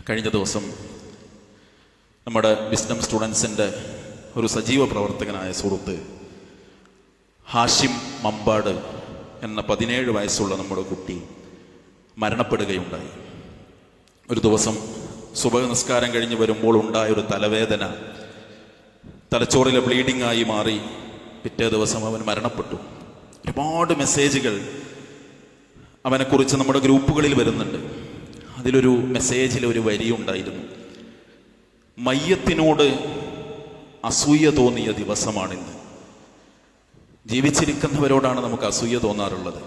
കഴിഞ്ഞ ദിവസം നമ്മുടെ വിസ്ഡം സ്റ്റുഡൻസിൻ്റെ ഒരു സജീവ പ്രവർത്തകനായ സുഹൃത്ത് ഹാഷിം മമ്പാട് എന്ന 17 വയസ്സുള്ള നമ്മുടെ കുട്ടി മരണപ്പെടുകയുണ്ടായി. ഒരു ദിവസം സുബഹ് നിസ്കാരം കഴിഞ്ഞ് വരുമ്പോൾ ഉണ്ടായൊരു തലവേദന തലച്ചോറിലെ ബ്ലീഡിംഗ് ആയി മാറി പിറ്റേ ദിവസം അവൻ മരണപ്പെട്ടു. ഒരുപാട് മെസ്സേജുകൾ അവനെക്കുറിച്ച് നമ്മുടെ ഗ്രൂപ്പുകളിൽ വരുന്നുണ്ട്. അതിലൊരു മെസ്സേജിൽ ഒരു വരിയുണ്ടായിരുന്നു: മയ്യത്തിനോട് അസൂയ തോന്നിയ ദിവസമാണിന്ന്. ജീവിച്ചിരിക്കുന്നവരോടാണ് നമുക്ക് അസൂയ തോന്നാറുള്ളത്.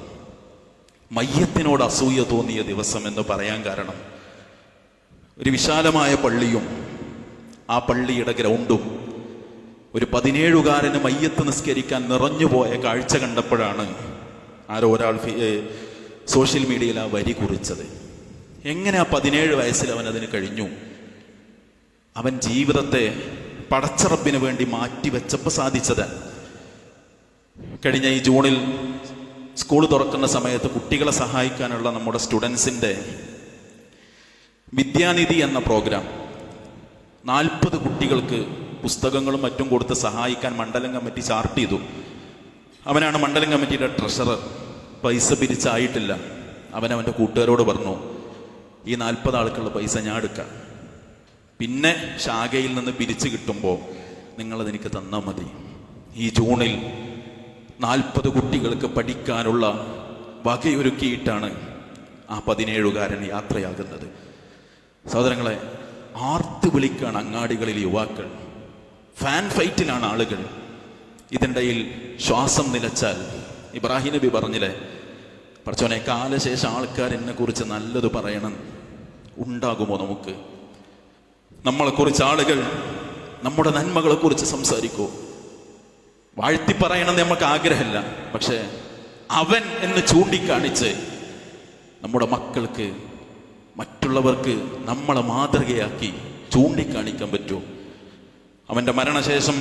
മയ്യത്തിനോട് അസൂയ തോന്നിയ ദിവസം എന്ന് പറയാൻ കാരണം, ഒരു വിശാലമായ പള്ളിയും ആ പള്ളിയുടെ ഗ്രൗണ്ടും ഒരു 17കാരന് മയ്യത്ത് നിസ്കരിക്കാൻ നിറഞ്ഞുപോയ കാഴ്ച കണ്ടപ്പോഴാണ് ആരോ ഒരാൾ സോഷ്യൽ മീഡിയയിൽ ആ വരി കുറിച്ചത്. എങ്ങനെ ആ 17 വയസ്സിൽ അവൻ അതിന് കഴിഞ്ഞു? അവൻ ജീവിതത്തെ പടച്ചറപ്പിന് വേണ്ടി മാറ്റിവെച്ചപ്പോൾ സാധിച്ചത്. കഴിഞ്ഞ ഈ ജൂണിൽ സ്കൂൾ തുറക്കുന്ന സമയത്ത് കുട്ടികളെ സഹായിക്കാനുള്ള നമ്മുടെ സ്റ്റുഡൻസിൻ്റെ വിദ്യാനിധി എന്ന പ്രോഗ്രാം 40 കുട്ടികൾക്ക് പുസ്തകങ്ങളും മറ്റും കൊടുത്ത് സഹായിക്കാൻ മണ്ഡലം കമ്മിറ്റി ചാർട്ട് ചെയ്തു. അവനാണ് മണ്ഡലം കമ്മിറ്റിയുടെ ട്രഷറർ. പൈസ പിരിച്ചായിട്ടില്ല. അവൻ്റെ കൂട്ടുകാരോട് പറഞ്ഞു, ഈ 40 ആൾക്കുള്ള പൈസ ഞാൻ എടുക്കാം, പിന്നെ ശാഖയിൽ നിന്ന് പിരിച്ചു കിട്ടുമ്പോൾ നിങ്ങളതെനിക്ക് തന്നാൽ മതി. ഈ ജൂണിൽ 40 കുട്ടികൾക്ക് പഠിക്കാനുള്ള വകയൊരുക്കിയിട്ടാണ് ആ 17കാരൻ യാത്രയാകുന്നത്. സഹോദരങ്ങളെ, ആർത്ത് വിളിക്കാണ് അങ്ങാടികളിൽ യുവാക്കൾ. ഫാൻ ഫൈറ്റിലാണ് ആളുകൾ. ഇതിനിടയിൽ ശ്വാസം നിലച്ചാൽ ഇബ്രാഹിം നബി പറഞ്ഞില്ലേ, പടച്ചോനെ കാലശേഷം ആൾക്കാർ എന്നെ കുറിച്ച് നല്ലത് പറയണം. ഉണ്ടാകുമോ നമുക്ക്? നമ്മളെക്കുറിച്ച് ആളുകൾ നമ്മുടെ നന്മകളെ കുറിച്ച് സംസാരിക്കൂ. വാഴ്ത്തി പറയണമെന്ന് നമുക്ക് ആഗ്രഹമില്ല, പക്ഷെ അവൻ എന്ന് ചൂണ്ടിക്കാണിച്ച് നമ്മുടെ മക്കൾക്ക്, മറ്റുള്ളവർക്ക് നമ്മളെ മാതൃകയാക്കി ചൂണ്ടിക്കാണിക്കാൻ പറ്റൂ. അവൻ്റെ മരണശേഷം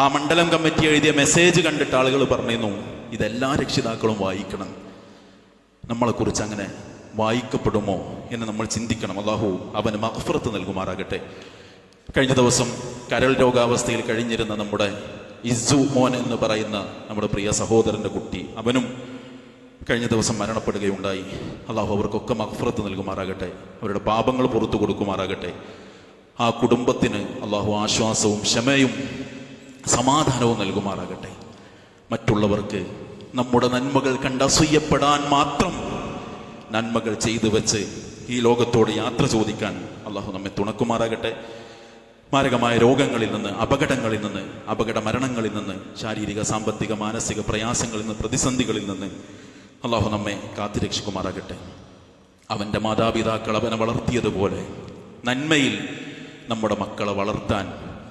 ആ മണ്ഡലം കമ്മിറ്റി എഴുതിയ മെസ്സേജ് കണ്ടിട്ട് ആളുകൾ പറഞ്ഞിരുന്നു, ഇതെല്ലാ രക്ഷിതാക്കളും വായിക്കണം. നമ്മളെക്കുറിച്ച് അങ്ങനെ വായിക്കപ്പെടുമോ എന്ന് നമ്മൾ ചിന്തിക്കണം. അല്ലാഹു അവന് മഗ്ഫിറത്ത് നൽകുമാറാകട്ടെ. കഴിഞ്ഞ ദിവസം കരൾ രോഗാവസ്ഥയിൽ കഴിഞ്ഞിരുന്ന നമ്മുടെ ഇസ്സു മോൻ എന്ന് പറയുന്ന നമ്മുടെ പ്രിയ സഹോദരൻ്റെ കുട്ടി, അവനും കഴിഞ്ഞ ദിവസം മരണപ്പെടുകയുണ്ടായി. അല്ലാഹു അവർക്കൊക്കെ മഗ്ഫിറത്ത് നൽകുമാറാകട്ടെ, അവരുടെ പാപങ്ങൾ പുറത്തു കൊടുക്കുമാറാകട്ടെ. ആ കുടുംബത്തിന് അല്ലാഹു ആശ്വാസവും ക്ഷമയും സമാധാനവും നൽകുമാറാകട്ടെ. മറ്റുള്ളവർക്ക് നമ്മുടെ നന്മകൾ കണ്ട് അസൂയപ്പെടാൻ മാത്രം നന്മകൾ ചെയ്തു വെച്ച് ഈ ലോകത്തോട് യാത്ര ചോദിക്കാൻ അല്ലാഹു നമ്മെ തുണക്കുമാറാകട്ടെ. മാരകമായ രോഗങ്ങളിൽ നിന്ന്, അപകടങ്ങളിൽ നിന്ന്, അപകട മരണങ്ങളിൽ നിന്ന്, ശാരീരിക സാമ്പത്തിക മാനസിക പ്രയാസങ്ങളിൽ നിന്ന്, പ്രതിസന്ധികളിൽ നിന്ന് അല്ലാഹു നമ്മെ കാത്തുരക്ഷിക്കുമാറാകട്ടെ. അവൻ്റെ മാതാപിതാക്കൾ അവനെ വളർത്തിയതുപോലെ നന്മയിൽ നമ്മുടെ മക്കളെ വളർത്താൻ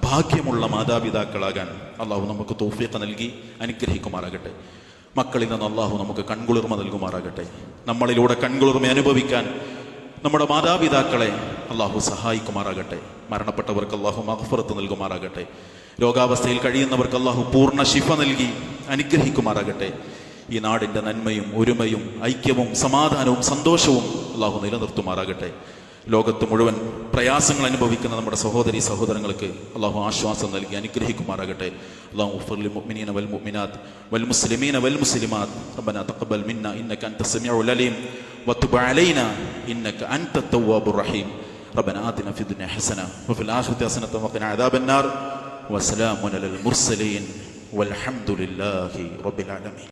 ഭാഗ്യമുള്ള മാതാപിതാക്കളാകാൻ അല്ലാഹു നമുക്ക് തൗഫീഖ് നൽകി അനുഗ്രഹിക്കുമാറാകട്ടെ. മക്കളിൽ നിന്ന് അല്ലാഹു നമുക്ക് കൺകുളിർമ നൽകുമാറാകട്ടെ. നമ്മളിലൂടെ കൺകുളിർമ അനുഭവിക്കാൻ നമ്മുടെ മാതാപിതാക്കളെ അല്ലാഹു സഹായിക്കുമാറാകട്ടെ. മരണപ്പെട്ടവർക്ക് അല്ലാഹു മഗ്ഫിറത്ത് നൽകുമാറാകട്ടെ. രോഗാവസ്ഥയിൽ കഴിയുന്നവർക്ക് അല്ലാഹു പൂർണ്ണ ശിഫ നൽകി അനുഗ്രഹിക്കുമാറാകട്ടെ. ഈ നാടിൻ്റെ നന്മയും ഒരുമയും ഐക്യവും സമാധാനവും സന്തോഷവും അല്ലാഹു നിലനിർത്തുമാറാകട്ടെ. ലോകത്ത് മുഴുവൻ പ്രയാസങ്ങൾ അനുഭവിക്കുന്ന നമ്മുടെ സഹോദരി സഹോദരങ്ങൾക്ക് അല്ലാഹു ആശ്വാസം നൽകി അനുഗ്രഹിക്കുമാറാകട്ടെ. അല്ലാഹു ഗഫിർ ലിൽ മുഅ്മിനീന വൽ മുഅ്മിനാത്ത് വൽ മുസ്ലിമീന വൽ മുസ്ലിമാത്ത് റബ്ബനാ തഖബ്ബൽ മിന്നാ ഇന്നക അൻത സമീഉൽ അലീം വതുബ് അലൈനാ ഇന്നക അൻത തവ്വാബുർ റഹീം. റബ്ബനാ ആതിനാ ഫിദ് ദുനിയാ ഹസന വഫിൽ ആഖിറതി ഹസനത വഖിനാ അദാബൻ നാർ വസലാമുൻ അലൽ മുർസലീൻ വൽഹംദുലില്ലാഹി റബ്ബിൽ ആലമീൻ.